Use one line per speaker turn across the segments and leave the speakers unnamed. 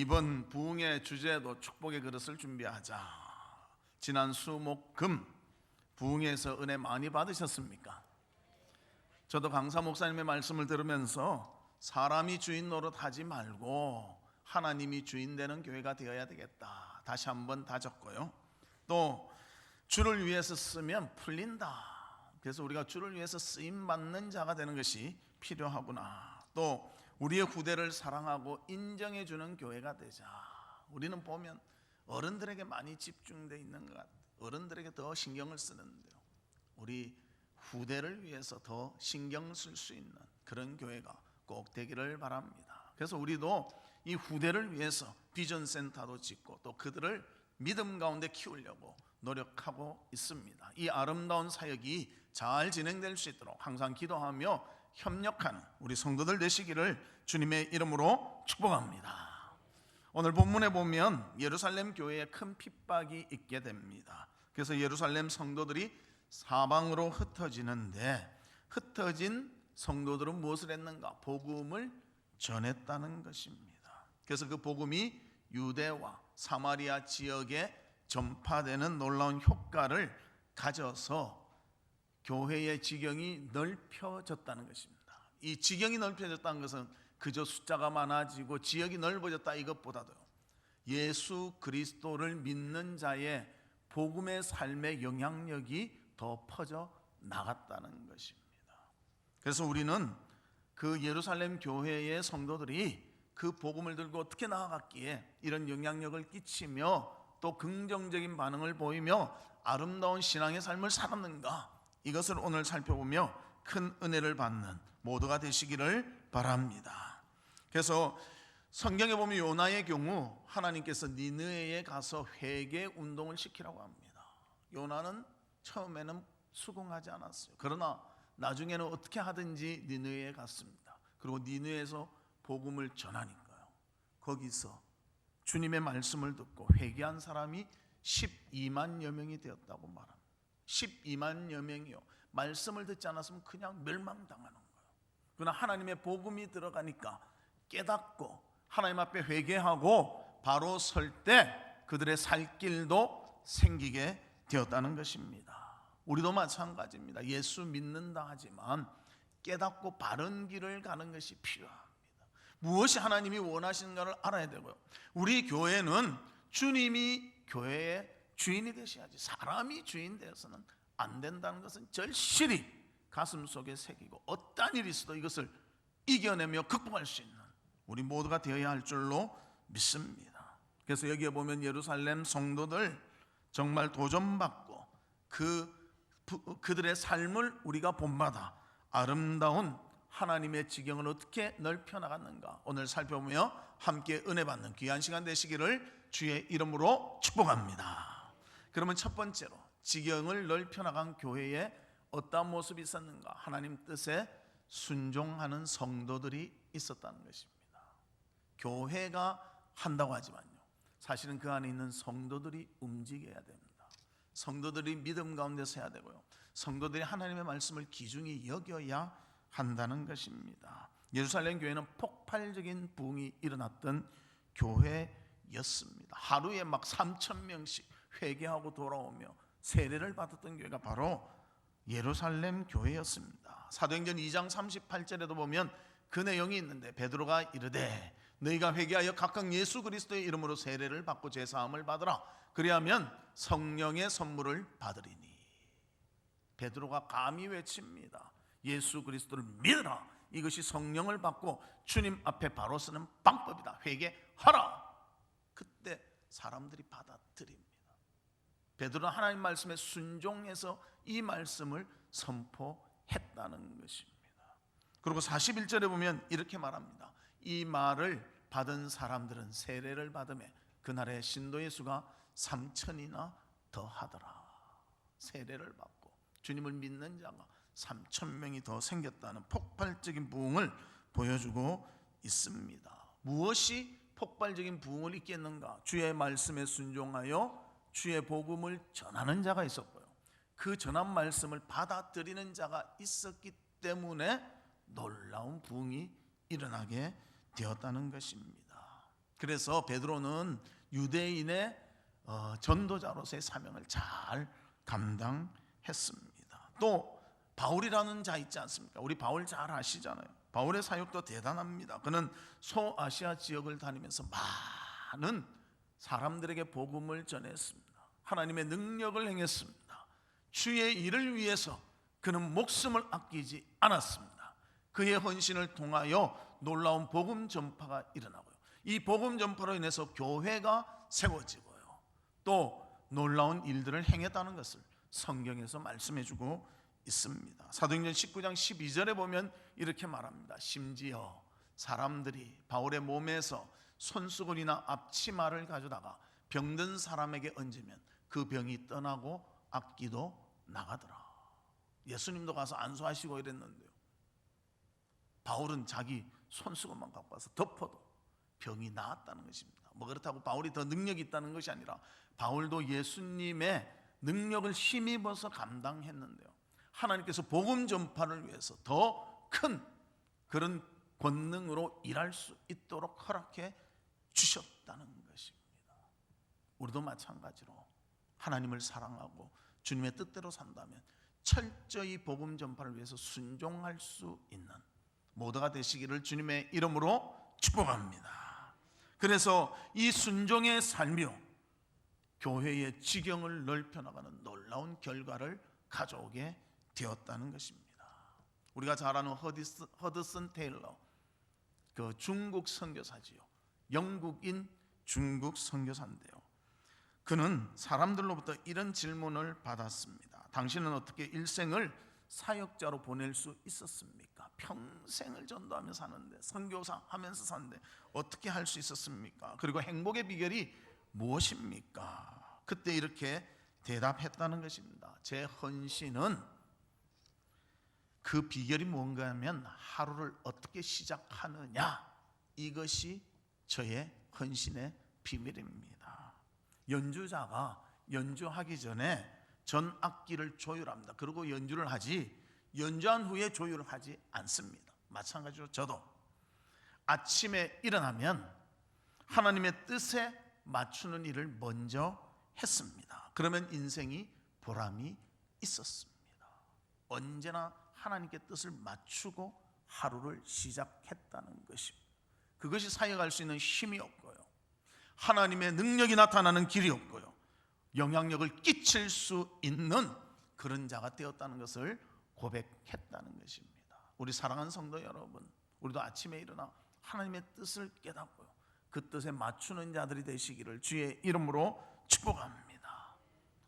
이번 부흥의 주제도 축복의 그릇을 준비하자. 지난 수목금 부흥에서 은혜 많이 받으셨습니까? 저도 강사 목사님의 말씀을 들으면서 사람이 주인 노릇하지 말고 하나님이 주인 되는 교회가 되어야 되겠다 다시 한번 다졌고요. 또 주를 위해서 쓰면 풀린다. 그래서 우리가 주를 위해서 쓰임받는 자가 되는 것이 필요하구나. 또 우리의 후대를 사랑하고 인정해 주는 교회가 되자. 우리는 보면 어른들에게 많이 집중되어 있는 것 같아요. 어른들에게 더 신경을 쓰는데요, 우리 후대를 위해서 더 신경 쓸 수 있는 그런 교회가 꼭 되기를 바랍니다. 그래서 우리도 이 후대를 위해서 비전 센터도 짓고 또 그들을 믿음 가운데 키우려고 노력하고 있습니다. 이 아름다운 사역이 잘 진행될 수 있도록 항상 기도하며 협력하는 우리 성도들 되시기를 주님의 이름으로 축복합니다. 오늘 본문에 보면 예루살렘 교회에 큰 핍박이 있게 됩니다. 그래서 예루살렘 성도들이 사방으로 흩어지는데, 흩어진 성도들은 무엇을 했는가? 복음을 전했다는 것입니다. 그래서 그 복음이 유대와 사마리아 지역에 전파되는 놀라운 효과를 가져서 교회의 지경이 넓혀졌다는 것입니다. 이 지경이 넓혀졌다는 것은 그저 숫자가 많아지고 지역이 넓어졌다 이것보다도요, 예수 그리스도를 믿는 자의 복음의 삶의 영향력이 더 퍼져 나갔다는 것입니다. 그래서 우리는 그 예루살렘 교회의 성도들이 그 복음을 들고 어떻게 나아갔기에 이런 영향력을 끼치며 또 긍정적인 반응을 보이며 아름다운 신앙의 삶을 살았는가, 이것을 오늘 살펴보며 큰 은혜를 받는 모두가 되시기를 바랍니다. 그래서 성경에 보면 요나의 경우 하나님께서 니느웨에 가서 회개 운동을 시키라고 합니다. 요나는 처음에는 수긍하지 않았어요. 그러나 나중에는 어떻게 하든지 니느웨에 갔습니다. 그리고 니느웨에서 복음을 전하니까요, 거기서 주님의 말씀을 듣고 회개한 사람이 12만여 명이 되었다고 말합니다. 12만여 명이요, 말씀을 듣지 않았으면 그냥 멸망당하는 거예요. 그러나 하나님의 복음이 들어가니까 깨닫고 하나님 앞에 회개하고 바로 설 때 그들의 살 길도 생기게 되었다는 것입니다. 우리도 마찬가지입니다. 예수 믿는다 하지만 깨닫고 바른 길을 가는 것이 필요합니다. 무엇이 하나님이 원하시는가를 알아야 되고요, 우리 교회는 주님이 교회의 주인이 되셔야지 사람이 주인 되어서는 안 된다는 것은 절실히 가슴 속에 새기고 어떠한 일이 있어도 이것을 이겨내며 극복할 수 있는 우리 모두가 되어야 할 줄로 믿습니다. 그래서 여기에 보면 예루살렘 성도들 정말 도전받고 그들의 삶을 우리가 본받아 아름다운 하나님의 지경을 어떻게 넓혀 나갔는가 오늘 살펴보며 함께 은혜 받는 귀한 시간 되시기를 주의 이름으로 축복합니다. 그러면 첫 번째로 지경을 넓혀 나간 교회에 어떤 모습이 있었는가? 하나님 뜻에 순종하는 성도들이 있었다는 것입니다. 교회가 한다고 하지만요, 사실은 그 안에 있는 성도들이 움직여야 됩니다. 성도들이 믿음 가운데 서야 되고요, 성도들이 하나님의 말씀을 귀중히 여겨야 한다는 것입니다. 예루살렘 교회는 폭발적인 부흥이 일어났던 교회였습니다. 하루에 막 3,000명씩 회개하고 돌아오며 세례를 받았던 교회가 바로 예루살렘 교회였습니다. 사도행전 2장 38절에도 보면 그 내용이 있는데, 베드로가 이르되 너희가 회개하여 각각 예수 그리스도의 이름으로 세례를 받고 제사함을 받으라. 그리하면 성령의 선물을 받으리니. 베드로가 감히 외칩니다. 예수 그리스도를 믿으라. 이것이 성령을 받고 주님 앞에 바로 서는 방법이다. 회개하라. 그때 사람들이 받아들입니다. 베드로는 하나님 말씀에 순종해서 이 말씀을 선포했다는 것입니다. 그리고 41절에 보면 이렇게 말합니다. 이 말을 받은 사람들은 세례를 받음에 그날의 신도의 수가 3,000이나 더하더라. 세례를 받고 주님을 믿는 자가 3,000명이 더 생겼다는 폭발적인 부흥을 보여주고 있습니다. 무엇이 폭발적인 부흥을 있겠는가? 주의 말씀에 순종하여 주의 복음을 전하는 자가 있었고요, 그 전한 말씀을 받아들이는 자가 있었기 때문에 놀라운 부흥이 일어나게 되었다는 것입니다. 그래서 베드로는 유대인의 전도자로서의 사명을 잘 감당했습니다. 또 바울이라는 자 있지 않습니까? 우리 바울 잘 아시잖아요. 바울의 사역도 대단합니다. 그는 소아시아 지역을 다니면서 많은 사람들에게 복음을 전했습니다. 하나님의 능력을 행했습니다. 주의 일을 위해서 그는 목숨을 아끼지 않았습니다. 그의 헌신을 통하여 놀라운 복음 전파가 일어나고요, 이 복음 전파로 인해서 교회가 세워지고요, 또 놀라운 일들을 행했다는 것을 성경에서 말씀해주고 있습니다. 사도행전 19장 12절에 보면 이렇게 말합니다. 심지어 사람들이 바울의 몸에서 손수건이나 앞치마를 가져다가 병든 사람에게 얹으면 그 병이 떠나고 악기도 나가더라. 예수님도 가서 안수하시고 이랬는데요, 바울은 자기 손수건만 갖고 와서 덮어도 병이 나았다는 것입니다. 뭐 그렇다고 바울이 더 능력이 있다는 것이 아니라 바울도 예수님의 능력을 힘입어서 감당했는데요, 하나님께서 복음 전파를 위해서 더 큰 그런 권능으로 일할 수 있도록 허락해 주셨다는 것입니다. 우리도 마찬가지로 하나님을 사랑하고 주님의 뜻대로 산다면 철저히 복음 전파를 위해서 순종할 수 있는 모두가 되시기를 주님의 이름으로 축복합니다. 그래서 이 순종의 삶이요, 교회의 지경을 넓혀나가는 놀라운 결과를 가져오게 되었다는 것입니다. 우리가 잘 아는 허드슨 테일러, 그 중국 선교사지요, 영국인 중국 선교사인데요, 그는 사람들로부터 이런 질문을 받았습니다. 당신은 어떻게 일생을 사역자로 보낼 수 있었습니까? 평생을 전도하며 사는데, 선교사 하면서 사는데 어떻게 할 수 있었습니까? 그리고 행복의 비결이 무엇입니까? 그때 이렇게 대답했다는 것입니다. 제 헌신은, 그 비결이 뭔가 하면 하루를 어떻게 시작하느냐, 이것이 저의 헌신의 비밀입니다. 연주자가 연주하기 전에 전 악기를 조율합니다. 그리고 연주를 하지, 연주한 후에 조율을 하지 않습니다. 마찬가지로 저도 아침에 일어나면 하나님의 뜻에 맞추는 일을 먼저 했습니다. 그러면 인생이 보람이 있었습니다. 언제나 하나님께 뜻을 맞추고 하루를 시작했다는 것입니다. 그것이 사역할 수 있는 힘이 없고요, 하나님의 능력이 나타나는 길이 없고요, 영향력을 끼칠 수 있는 그런 자가 되었다는 것을 고백했다는 것입니다. 우리 사랑하는 성도 여러분, 우리도 아침에 일어나 하나님의 뜻을 깨닫고요, 그 뜻에 맞추는 자들이 되시기를 주의 이름으로 축복합니다.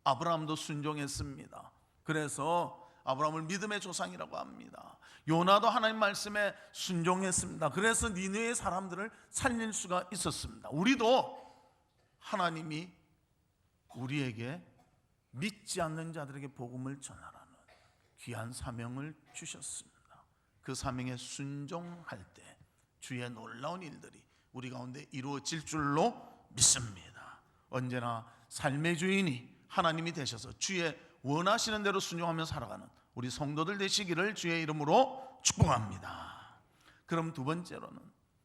아브라함도 순종했습니다. 그래서 아브라함을 믿음의 조상이라고 합니다. 요나도 하나님 말씀에 순종했습니다. 그래서 니느웨의 사람들을 살릴 수가 있었습니다. 우리도 하나님이 우리에게 믿지 않는 자들에게 복음을 전하라는 귀한 사명을 주셨습니다. 그 사명에 순종할 때 주의 놀라운 일들이 우리 가운데 이루어질 줄로 믿습니다. 언제나 삶의 주인이 하나님이 되셔서 주의 원하시는 대로 순종하며 살아가는 우리 성도들 되시기를 주의 이름으로 축복합니다. 그럼 두 번째로는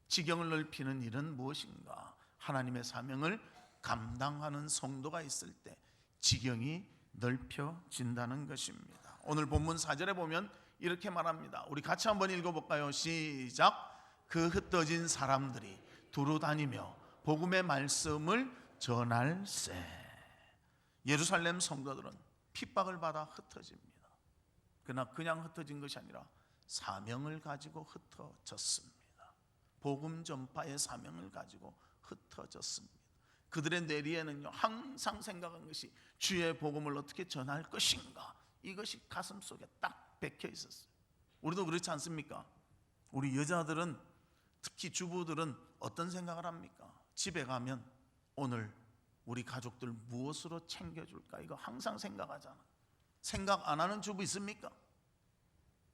지경을 넓히는 일은 무엇인가? 하나님의 사명을 감당하는 성도가 있을 때 지경이 넓혀진다는 것입니다. 오늘 본문 4절에 보면 이렇게 말합니다. 우리 같이 한번 읽어볼까요? 시작. 그 흩어진 사람들이 두루 다니며 복음의 말씀을 전할세. 예루살렘 성도들은 핍박을 받아 흩어집니다. 그러나 그냥 흩어진 것이 아니라 사명을 가지고 흩어졌습니다. 복음 전파의 사명을 가지고 흩어졌습니다. 그들의 내리에는요, 항상 생각한 것이 주의 복음을 어떻게 전할 것인가, 이것이 가슴속에 딱 박혀 있었어요. 우리도 그렇지 않습니까? 우리 여자들은, 특히 주부들은 어떤 생각을 합니까? 집에 가면 오늘 우리 가족들 무엇으로 챙겨줄까, 이거 항상 생각하잖아. 생각 안 하는 주부 있습니까?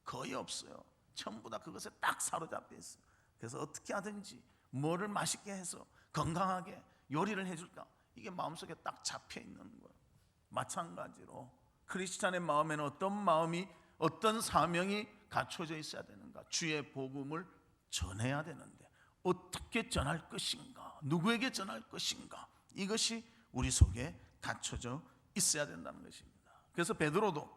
거의 없어요. 전부 다 그것에 딱 사로잡혀 있어요. 그래서 어떻게 하든지 뭐를 맛있게 해서 건강하게 요리를 해줄까, 이게 마음속에 딱 잡혀 있는 거예요. 마찬가지로 크리스찬의 마음에는 어떤 마음이, 어떤 사명이 갖춰져 있어야 되는가? 주의 복음을 전해야 되는데 어떻게 전할 것인가? 누구에게 전할 것인가? 이것이 우리 속에 갖춰져 있어야 된다는 것입니다. 그래서 베드로도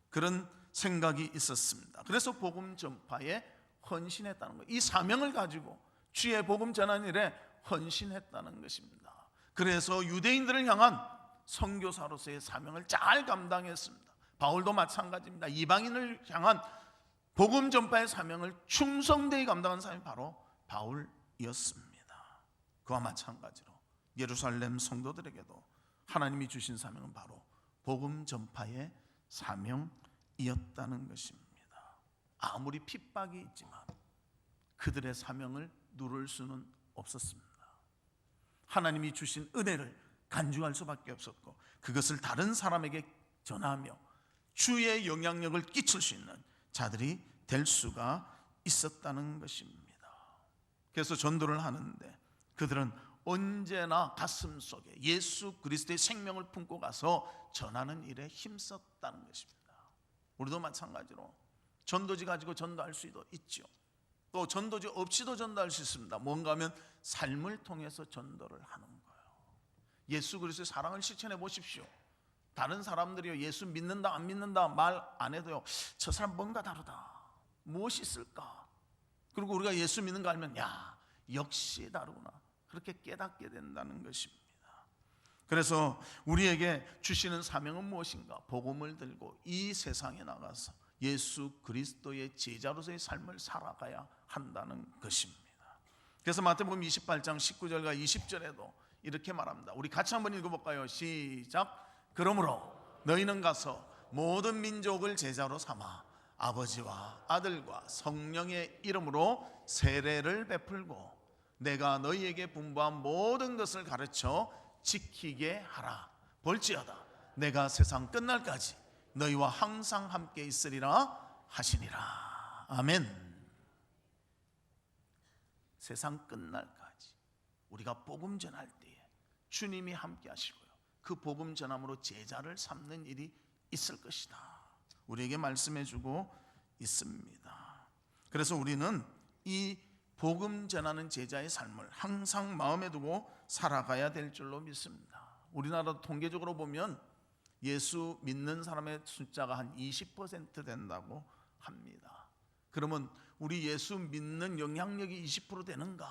그런 생각이 있었습니다. 그래서 복음 전파에 헌신했다는 거예요. 이 사명을 가지고 주의 복음 전하는 일에 헌신했다는 것입니다. 그래서 유대인들을 향한 선교사로서의 사명을 잘 감당했습니다. 바울도 마찬가지입니다. 이방인을 향한 복음 전파의 사명을 충성되이 감당한 사람이 바로 바울이었습니다. 그와 마찬가지로 예루살렘 성도들에게도 하나님이 주신 사명은 바로 복음 전파의 사명이었다는 것입니다. 아무리 핍박이 있지만 그들의 사명을 누를 수는 없었습니다. 하나님이 주신 은혜를 간주할 수밖에 없었고 그것을 다른 사람에게 전하며 주의 영향력을 끼칠 수 있는 자들이 될 수가 있었다는 것입니다. 그래서 전도를 하는데 그들은 언제나 가슴 속에 예수 그리스도의 생명을 품고 가서 전하는 일에 힘썼다는 것입니다. 우리도 마찬가지로 전도지 가지고 전도할 수도 있죠. 또 전도지 없이도 전도할 수 있습니다. 뭔가 하면 삶을 통해서 전도를 하는 거예요. 예수 그리스도의 사랑을 실천해 보십시오. 다른 사람들이 예수 믿는다 안 믿는다 말 안 해도요, 저 사람 뭔가 다르다, 무엇이 있을까? 그리고 우리가 예수 믿는 거 알면 야, 역시 다르구나, 그렇게 깨닫게 된다는 것입니다. 그래서 우리에게 주시는 사명은 무엇인가? 복음을 들고 이 세상에 나가서 예수 그리스도의 제자로서의 삶을 살아가야 한다는 것입니다. 그래서 마태복음 28장 19절과 20절에도 이렇게 말합니다. 우리 같이 한번 읽어볼까요? 시작. 그러므로 너희는 가서 모든 민족을 제자로 삼아 아버지와 아들과 성령의 이름으로 세례를 베풀고 내가 너희에게 분부한 모든 것을 가르쳐 지키게 하라. 볼지어다 내가 세상 끝날까지 너희와 항상 함께 있으리라 하시니라. 아멘. 세상 끝날까지 우리가 복음 전할 때에 주님이 함께 하시고요, 그 복음 전함으로 제자를 삼는 일이 있을 것이다, 우리에게 말씀해 주고 있습니다. 그래서 우리는 이 복음 전하는 제자의 삶을 항상 마음에 두고 살아가야 될 줄로 믿습니다. 우리나라 통계적으로 보면 예수 믿는 사람의 숫자가 한 20% 된다고 합니다. 그러면 우리 예수 믿는 영향력이 20% 되는가?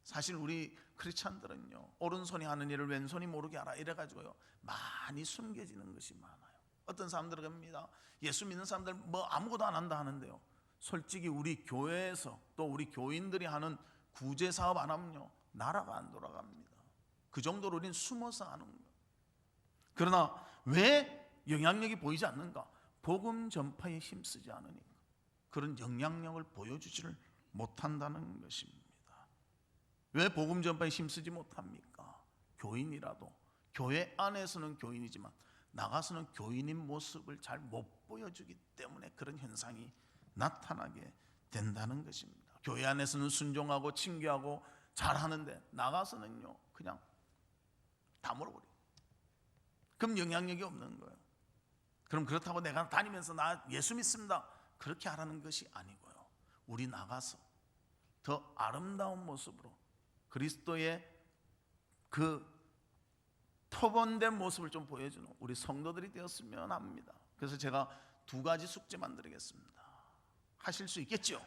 사실 우리 크리스찬들은요, 오른손이 하는 일을 왼손이 모르게 하라 이래가지고요 많이 숨겨지는 것이 많아요. 어떤 사람들은 합니다. 예수 믿는 사람들 뭐 아무것도 안 한다 하는데요, 솔직히 우리 교회에서 또 우리 교인들이 하는 구제 사업 안 하면요 나라가 안 돌아갑니다. 그 정도로 우리는 숨어서 하는 거예요. 그러나 왜 영향력이 보이지 않는가? 복음 전파에 힘쓰지 않으니까 그런 영향력을 보여주지를 못한다는 것입니다. 왜 복음 전파에 힘쓰지 못합니까? 교인이라도 교회 안에서는 교인이지만 나가서는 교인인 모습을 잘 못 보여주기 때문에 그런 현상이 나타나게 된다는 것입니다. 교회 안에서는 순종하고 친교하고 잘하는데 나가서는요 그냥 다 물어버려요. 그럼 영향력이 없는 거예요. 그럼 그렇다고 내가 다니면서 나 예수 믿습니다 그렇게 하라는 것이 아니고요, 우리 나가서 더 아름다운 모습으로 그리스도의 그 표본된 모습을 좀 보여주는 우리 성도들이 되었으면 합니다. 그래서 제가 2가지 숙제 만들겠습니다. 하실 수 있겠죠?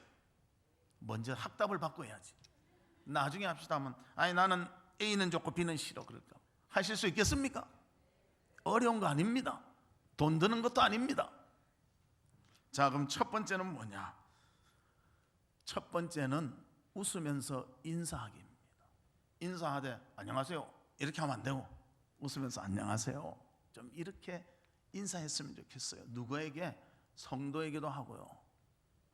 먼저 학답을 받고 해야지. 나중에 합시다 하면 아니 나는 A는 좋고 B는 싫어 그럴까? 하실 수 있겠습니까? 어려운 거 아닙니다. 돈 드는 것도 아닙니다. 자, 그럼 첫 번째는 뭐냐? 첫 번째는 웃으면서 인사하기입니다. 인사하되 안녕하세요 이렇게 하면 안 되고 웃으면서 안녕하세요 좀 이렇게 인사했으면 좋겠어요. 누구에게? 성도에게도 하고요,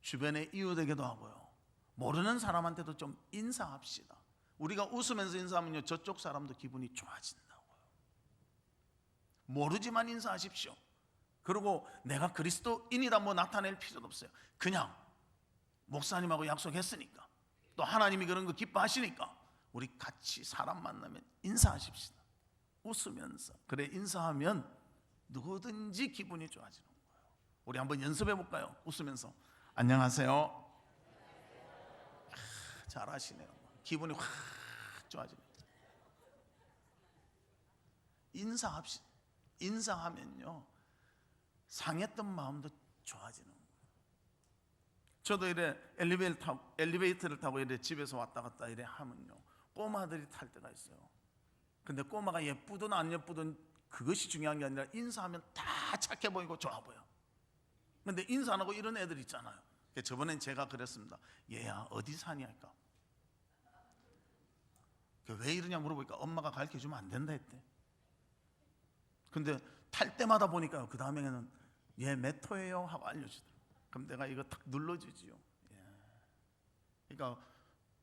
주변의 이웃에게도 하고요, 모르는 사람한테도 좀 인사합시다. 우리가 웃으면서 인사하면요 저쪽 사람도 기분이 좋아진다고요. 모르지만 인사하십시오. 그리고 내가 그리스도인이다 뭐 나타낼 필요도 없어요. 그냥 목사님하고 약속했으니까 또 하나님이 그런 거 기뻐하시니까 우리 같이 사람 만나면 인사하십시다. 웃으면서. 그래 인사하면 누구든지 기분이 좋아지는 거예요. 우리 한번 연습해 볼까요? 웃으면서 안녕하세요. 잘하시네요. 기분이 확 좋아집니다. 인사하면요 상했던 마음도 좋아지는 거예요. 저도 이래 엘리베이터를 타고 이래 집에서 왔다 갔다 이래 하면요 꼬마들이 탈 때가 있어요. 근데 꼬마가 예쁘든 안 예쁘든 그것이 중요한 게 아니라 인사하면 다 착해 보이고 좋아 보여. 근데 인사 안 하고 이런 애들 있잖아요. 저번엔 제가 그랬습니다. 얘야 어디 사냐니까 왜 이러냐 물어보니까 엄마가 가르쳐주면 안 된다 했대. 근데 탈 때마다 보니까 그 다음에는 얘 몇 호예요 하고 알려주더라고요. 그럼 내가 이거 탁 눌러주지요. 그러니까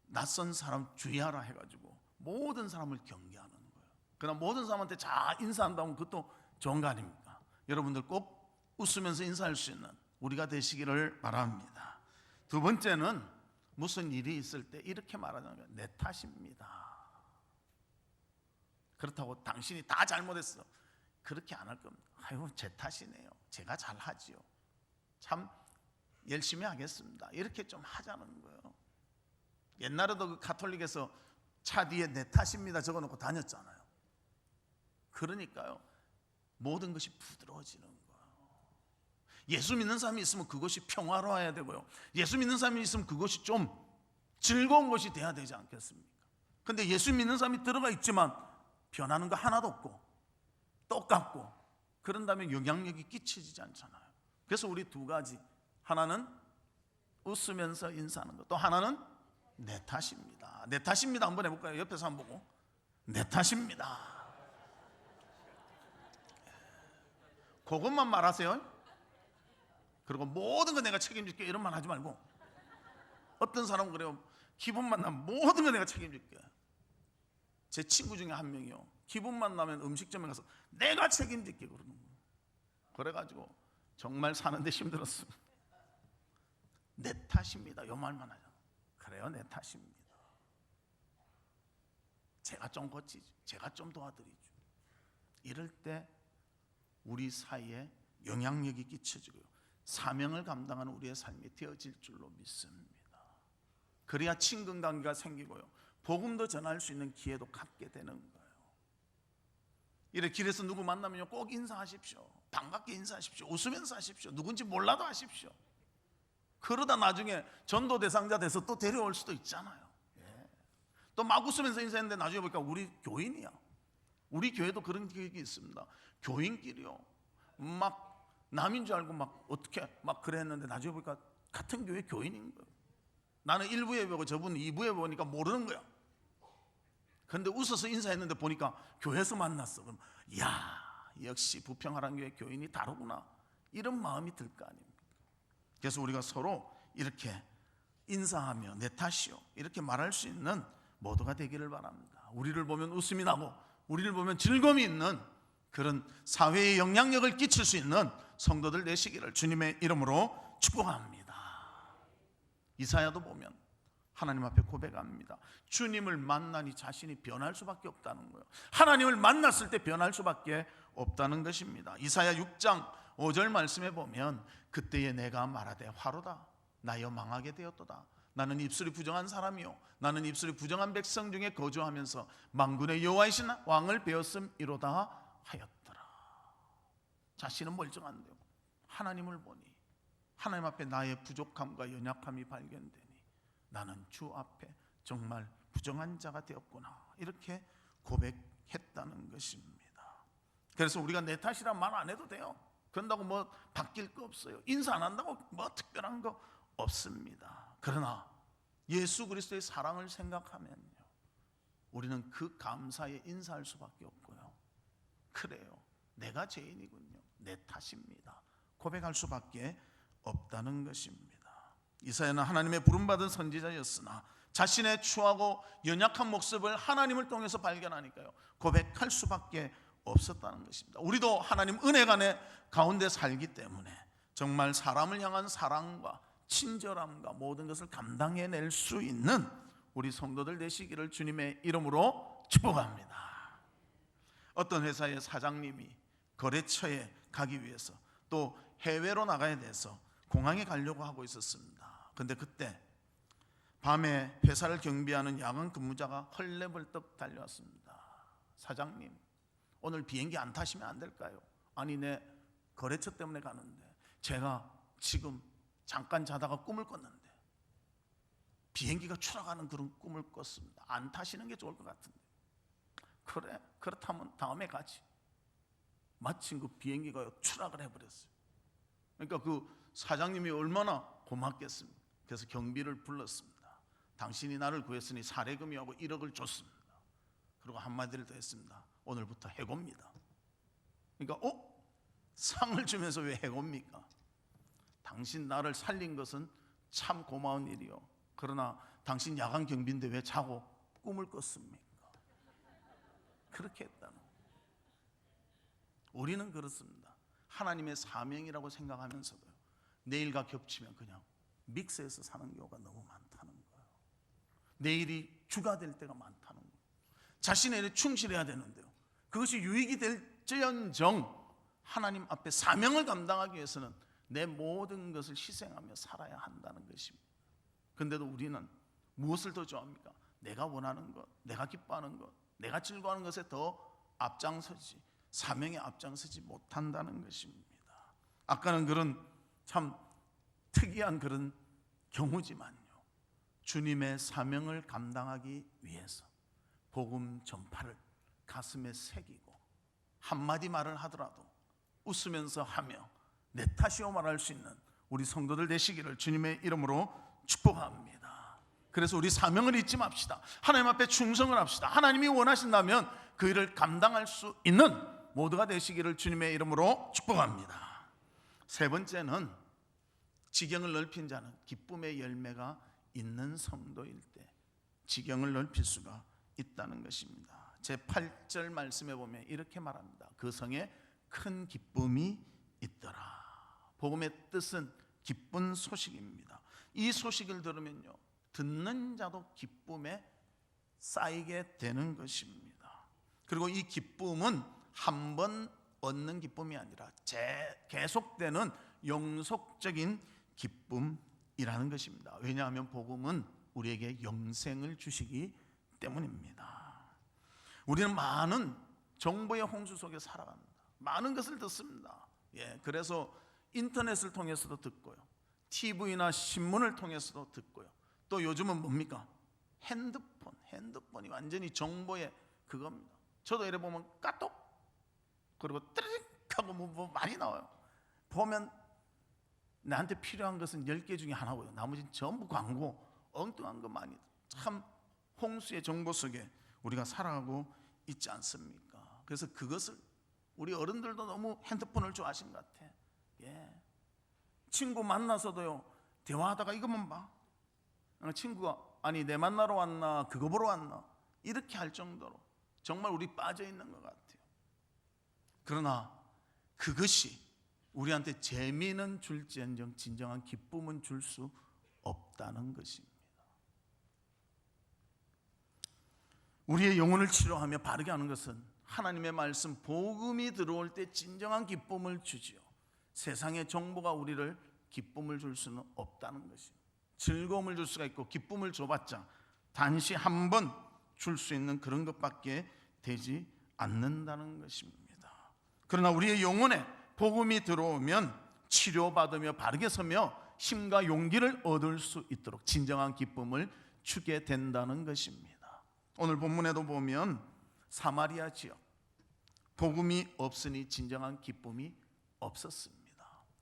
낯선 사람 주의하라 해가지고 모든 사람을 경계하는 거예요. 그러나 모든 사람한테 잘 인사한다면 그것도 좋은 거 아닙니까? 여러분들 꼭 웃으면서 인사할 수 있는 우리가 되시기를 바랍니다. 두 번째는 무슨 일이 있을 때 이렇게 말하는 거예요. 내 탓입니다. 그렇다고 당신이 다 잘못했어 그렇게 안 할 겁니다. 아유 제 탓이네요. 제가 잘하지요. 참 열심히 하겠습니다. 이렇게 좀 하자는 거예요. 옛날에도 그 가톨릭에서 차 뒤에 내 탓입니다 적어놓고 다녔잖아요. 그러니까요 모든 것이 부드러워지는 거예요. 예수 믿는 사람이 있으면 그것이 평화로워야 되고요. 예수 믿는 사람이 있으면 그것이 좀 즐거운 것이 돼야 되지 않겠습니까? 근데 예수 믿는 사람이 들어가 있지만 변하는 거 하나도 없고 똑같고 그런다면 영향력이 끼쳐지지 않잖아요. 그래서 우리 두 가지, 하나는 웃으면서 인사하는 것, 또 하나는 내 탓입니다. 내 탓입니다 한번 해볼까요? 옆에서 한번 보고 내 탓입니다. 그것만 말하세요. 그리고 모든 거 내가 책임질게 이런 말 하지 말고, 어떤 사람은 그래요. 기분만 나면 모든 거 내가 책임질게. 제 친구 중에 한 명이요, 기분만 나면 음식점에 가서 내가 책임질게 그러는 거예요. 그래가지고 정말 사는데 힘들었어요. 내 탓입니다 요 말만 하죠. 그래요 내 탓입니다. 제가 좀 고치죠. 제가 좀 도와드리죠. 이럴 때 우리 사이에 영향력이 끼쳐지고요, 사명을 감당하는 우리의 삶이 되어질 줄로 믿습니다. 그래야 친근관계가 생기고요, 복음도 전할 수 있는 기회도 갖게 되는 거예요. 이래 길에서 누구 만나면요 꼭 인사하십시오. 반갑게 인사하십시오. 웃으면서 하십시오. 누군지 몰라도 하십시오. 그러다 나중에 전도 대상자 돼서 또 데려올 수도 있잖아요. 또 막 웃으면서 인사했는데 나중에 보니까 우리 교인이야. 우리 교회도 그런 기획이 있습니다. 교인끼리요 막 남인 줄 알고 막 어떻게 막 그랬는데 나중에 보니까 같은 교회 교인인 거예요. 나는 1부에 보고 저분 2부에 보니까 모르는 거야. 그런데 웃어서 인사했는데 보니까 교회에서 만났어. 그럼 야 역시 부평하란 교회 교인이 다르구나, 이런 마음이 들 거 아닙니까? 그래서 우리가 서로 이렇게 인사하며 내 탓이요 이렇게 말할 수 있는 모두가 되기를 바랍니다. 우리를 보면 웃음이 나고 우리를 보면 즐거움이 있는 그런 사회에 영향력을 끼칠 수 있는 성도들 되시기를 주님의 이름으로 축복합니다. 이사야도 보면 하나님 앞에 고백합니다. 주님을 만나니 자신이 변할 수밖에 없다는 거예요. 하나님을 만났을 때 변할 수밖에 없다는 것입니다. 이사야 6장 5절 말씀에 보면 그때에 내가 말하되 화로다 나여 망하게 되었도다. 나는 입술이 부정한 사람이요 나는 입술이 부정한 백성 중에 거주하면서 만군의 여호와이신 왕을 배웠음이로다 하였더라. 자신은 멀쩡한데요 하나님을 보니 하나님 앞에 나의 부족함과 연약함이 발견되니 나는 주 앞에 정말 부정한 자가 되었구나, 이렇게 고백했다는 것입니다. 그래서 우리가 내 탓이란 말 안 해도 돼요. 그런다고 뭐 바뀔 거 없어요. 인사 안 한다고 뭐 특별한 거 없습니다. 그러나 예수 그리스도의 사랑을 생각하면요 우리는 그 감사에 인사할 수밖에 없고요, 그래요 내가 죄인이군요, 내 탓입니다 고백할 수밖에 없다는 것입니다. 이사야는 하나님의 부름받은 선지자였으나 자신의 추하고 연약한 모습을 하나님을 통해서 발견하니까요 고백할 수밖에 없었다는 것입니다. 우리도 하나님 은혜가 가운데 살기 때문에 정말 사람을 향한 사랑과 친절함과 모든 것을 감당해낼 수 있는 우리 성도들 되시기를 주님의 이름으로 축복합니다. 어떤 회사의 사장님이 거래처에 가기 위해서 또 해외로 나가야 돼서 공항에 가려고 하고 있었습니다. 그런데 그때 밤에 회사를 경비하는 야간 근무자가 헐레벌떡 달려왔습니다. 사장님, 오늘 비행기 안 타시면 안 될까요? 아니, 내 거래처 때문에 가는데 제가 지금 잠깐 자다가 꿈을 꿨는데 비행기가 추락하는 그런 꿈을 꿨습니다. 안 타시는 게 좋을 것 같은데. 그래, 그렇다면 다음에 가지. 마침 그 비행기가 추락을 해버렸어요. 그러니까 그 사장님이 얼마나 고맙겠습니까? 그래서 경비를 불렀습니다. 당신이 나를 구했으니 사례금이하고 1억을 줬습니다. 그리고 한마디를 더 했습니다. 오늘부터 해고입니다. 그러니까 상을 주면서 왜 해고입니까? 당신 나를 살린 것은 참 고마운 일이요. 그러나 당신 야간 경비인데 왜 자고 꿈을 꿨습니까? 그렇게 했다는. 우리는 그렇습니다. 하나님의 사명이라고 생각하면서도 내일과 겹치면 그냥 믹스해서 사는 경우가 너무 많다는 거예요. 내일이 주가 될 때가 많다는 거예요. 자신의 일에 충실해야 되는데요, 그것이 유익이 될지언정 하나님 앞에 사명을 감당하기 위해서는 내 모든 것을 희생하며 살아야 한다는 것입니다. 그런데도 우리는 무엇을 더 좋아합니까? 내가 원하는 것, 내가 기뻐하는 것, 내가 즐거워하는 것에 더 앞장서지, 사명에 앞장서지 못한다는 것입니다. 아까는 그런 참 특이한 그런 경우지만요, 주님의 사명을 감당하기 위해서 복음 전파를 가슴에 새기고 한마디 말을 하더라도 웃으면서 하며 내 탓이요 말할 수 있는 우리 성도들 되시기를 주님의 이름으로 축복합니다. 그래서 우리 사명을 잊지 맙시다. 하나님 앞에 충성을 합시다. 하나님이 원하신다면 그 일을 감당할 수 있는 모두가 되시기를 주님의 이름으로 축복합니다. 세 번째는 지경을 넓힌 자는 기쁨의 열매가 있는 성도일 때 지경을 넓힐 수가 있다는 것입니다. 제 8절 말씀에 보면 이렇게 말합니다. 그 성에 큰 기쁨이 있더라. 복음의 뜻은 기쁜 소식입니다. 이 소식을 들으면요, 듣는 자도 기쁨에 쌓이게 되는 것입니다. 그리고 이 기쁨은 한 번 얻는 기쁨이 아니라 계속되는 영속적인 기쁨이라는 것입니다. 왜냐하면 복음은 우리에게 영생을 주시기 때문입니다. 우리는 많은 정보의 홍수 속에 살아갑니다. 많은 것을 듣습니다. 그래서 인터넷을 통해서도 듣고요, TV나 신문을 통해서도 듣고요, 또 요즘은 뭡니까? 핸드폰이 완전히 정보의 그겁니다. 저도 이래 보면 까똑 그리고 뜨릭 하고 뭐 많이 나와요. 보면 나한테 필요한 것은 10개 중에 하나고요, 나머지는 전부 광고, 엉뚱한 거 많이. 참 홍수의 정보 속에 우리가 살아가고 있지 않습니까? 그래서 그것을 우리 어른들도 너무 핸드폰을 좋아하신 것 같아. 친구 만나서도요, 대화하다가 이것만 봐. 친구가 아니 내 만나러 왔나 그거 보러 왔나 이렇게 할 정도로 정말 우리 빠져 있는 것 같아요. 그러나 그것이 우리한테 재미는 줄지언정 진정한 기쁨은 줄 수 없다는 것입니다. 우리의 영혼을 치료하며 바르게 하는 것은 하나님의 말씀 복음이 들어올 때 진정한 기쁨을 주지요. 세상의 정보가 우리를 기쁨을 줄 수는 없다는 것입니다. 즐거움을 줄 수가 있고 기쁨을 줘봤자 단시 한 번 줄 수 있는 그런 것밖에 되지 않는다는 것입니다. 그러나 우리의 영혼에 복음이 들어오면 치료받으며 바르게 서며 힘과 용기를 얻을 수 있도록 진정한 기쁨을 주게 된다는 것입니다. 오늘 본문에도 보면 사마리아 지역, 복음이 없으니 진정한 기쁨이 없었습니다.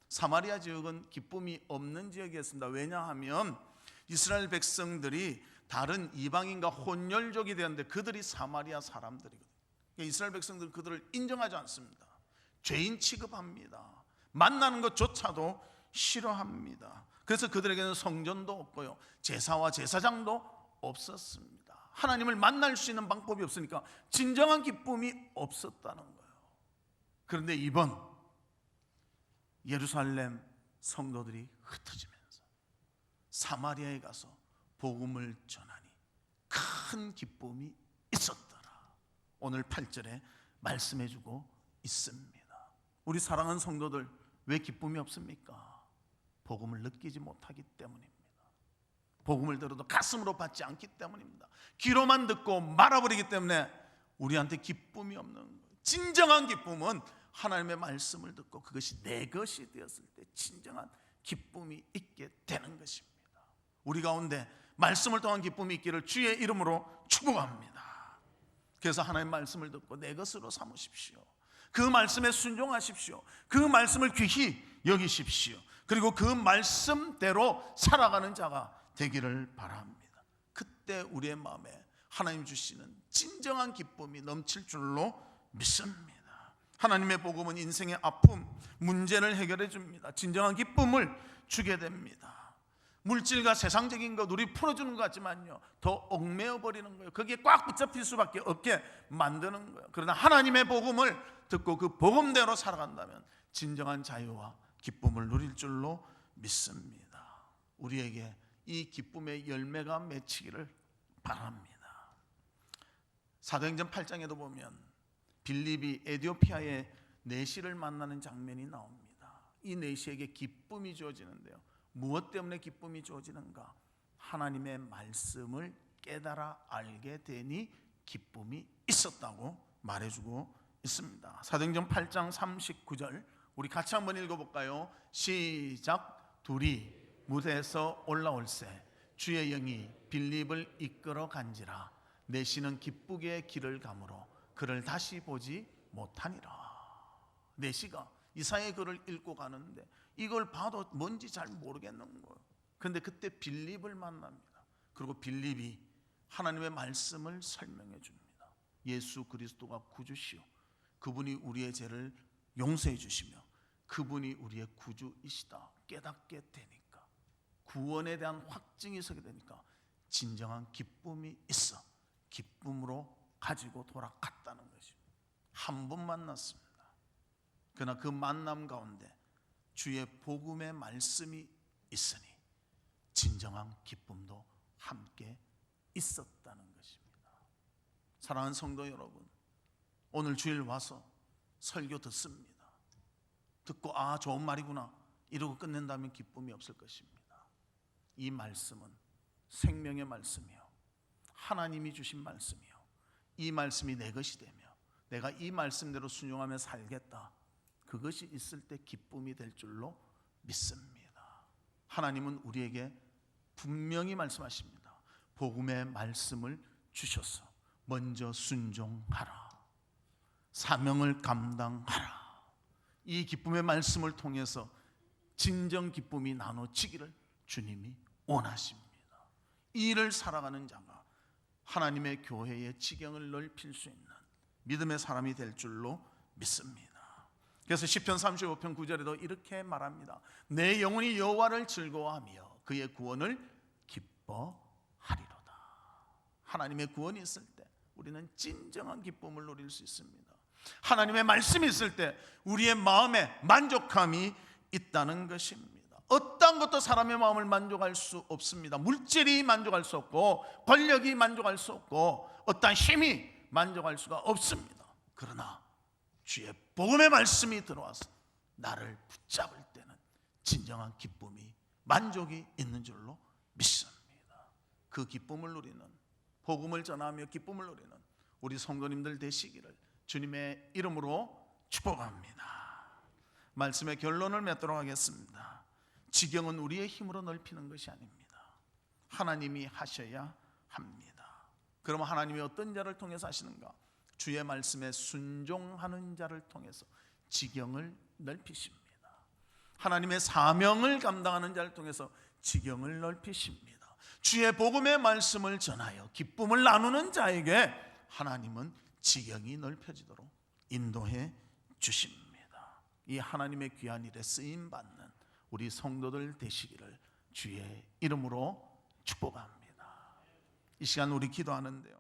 사마리아 지역은 기쁨이 없는 지역이었습니다. 왜냐하면 이스라엘 백성들이 다른 이방인과 혼혈족이 되었는데 그들이 사마리아 사람들이거든요. 이스라엘 백성들은 그들을 인정하지 않습니다. 죄인 취급합니다. 만나는 것조차도 싫어합니다. 그래서 그들에게는 성전도 없고요, 제사와 제사장도 없었습니다. 하나님을 만날 수 있는 방법이 없으니까 진정한 기쁨이 없었다는 거예요. 그런데 이번 예루살렘 성도들이 흩어지면서 사마리아에 가서 복음을 전하니 큰 기쁨이 있었더라. 오늘 8절에 말씀해주고 있습니다. 우리 사랑하는 성도들, 왜 기쁨이 없습니까? 복음을 느끼지 못하기 때문입니다. 복음을 들어도 가슴으로 받지 않기 때문입니다. 귀로만 듣고 말아버리기 때문에 우리한테 기쁨이 없는 거예요. 진정한 기쁨은 하나님의 말씀을 듣고 그것이 내 것이 되었을 때 진정한 기쁨이 있게 되는 것입니다. 우리 가운데 말씀을 통한 기쁨이 있기를 주의 이름으로 축복합니다. 그래서 하나님의 말씀을 듣고 내 것으로 삼으십시오. 그 말씀에 순종하십시오. 그 말씀을 귀히 여기십시오. 그리고 그 말씀대로 살아가는 자가 되기를 바랍니다. 그때 우리의 마음에 하나님 주시는 진정한 기쁨이 넘칠 줄로 믿습니다. 하나님의 복음은 인생의 아픔, 문제를 해결해 줍니다. 진정한 기쁨을 주게 됩니다. 물질과 세상적인 것 우리 풀어주는 것 같지만요, 더 얽매여 버리는 거예요. 거기에 꽉 붙잡힐 수밖에 없게 만드는 거예요. 그러나 하나님의 복음을 듣고 그 복음대로 살아간다면 진정한 자유와 기쁨을 누릴 줄로 믿습니다. 우리에게 이 기쁨의 열매가 맺히기를 바랍니다. 사도행전 8장에도 보면 빌립이 에티오피아의 내시를 만나는 장면이 나옵니다. 이 내시에게 기쁨이 주어지는데요, 무엇 때문에 기쁨이 주어지는가? 하나님의 말씀을 깨달아 알게 되니 기쁨이 있었다고 말해주고 있습니다. 사도행전 8장 39절 우리 같이 한번 읽어볼까요? 시작. 둘이 무대에서 올라올새 주의 영이 빌립을 이끌어 간지라 내시는 기쁘게 길을 가므로 그를 다시 보지 못하니라. 내시가 이사야의 글을 읽고 가는데 이걸 봐도 뭔지 잘 모르겠는 거예요. 그런데 그때 빌립을 만납니다. 그리고 빌립이 하나님의 말씀을 설명해 줍니다. 예수 그리스도가 구주시오, 그분이 우리의 죄를 용서해 주시며 그분이 우리의 구주이시다 깨닫게 되니까, 구원에 대한 확증이 서게 되니까 진정한 기쁨이 있어 기쁨으로 가지고 돌아갔다는 것입니다. 한 번 만났습니다. 그러나 그 만남 가운데 주의 복음의 말씀이 있으니 진정한 기쁨도 함께 있었다는 것입니다. 사랑하는 성도 여러분, 오늘 주일 와서 설교 듣습니다. 듣고 아 좋은 말이구나 이러고 끝낸다면 기쁨이 없을 것입니다. 이 말씀은 생명의 말씀이요, 하나님이 주신 말씀이요, 이 말씀이 내 것이 되며 내가 이 말씀대로 순종하며 살겠다, 그것이 있을 때 기쁨이 될 줄로 믿습니다. 하나님은 우리에게 분명히 말씀하십니다. 복음의 말씀을 주셔서 먼저 순종하라, 사명을 감당하라. 이 기쁨의 말씀을 통해서 진정 기쁨이 나눠지기를 주님이 원하십니다. 이 일을 살아가는 자가 하나님의 교회의 지경을 넓힐 수 있는 믿음의 사람이 될 줄로 믿습니다. 그래서 시편 35편 9절에도 이렇게 말합니다. 내 영혼이 여호와를 즐거워하며 그의 구원을 기뻐하리로다. 하나님의 구원이 있을 때 우리는 진정한 기쁨을 누릴 수 있습니다. 하나님의 말씀이 있을 때 우리의 마음에 만족함이 있다는 것입니다. 어떤 것도 사람의 마음을 만족할 수 없습니다. 물질이 만족할 수 없고 권력이 만족할 수 없고 어떤 힘이 만족할 수가 없습니다. 그러나 주의 복음의 말씀이 들어와서 나를 붙잡을 때는 진정한 기쁨이, 만족이 있는 줄로 믿습니다. 그 기쁨을 누리는, 복음을 전하며 기쁨을 누리는 우리 성도님들 되시기를 주님의 이름으로 축복합니다. 말씀의 결론을 맺도록 하겠습니다. 지경은 우리의 힘으로 넓히는 것이 아닙니다. 하나님이 하셔야 합니다. 그럼 하나님이 어떤 자를 통해서 하시는가? 주의 말씀에 순종하는 자를 통해서 지경을 넓히십니다. 하나님의 사명을 감당하는 자를 통해서 지경을 넓히십니다. 주의 복음의 말씀을 전하여 기쁨을 나누는 자에게 하나님은 지경이 넓혀지도록 인도해 주십니다. 이 하나님의 귀한 일에 쓰임 받는 우리 성도들 되시기를 주의 이름으로 축복합니다. 이 시간 우리 기도하는데요,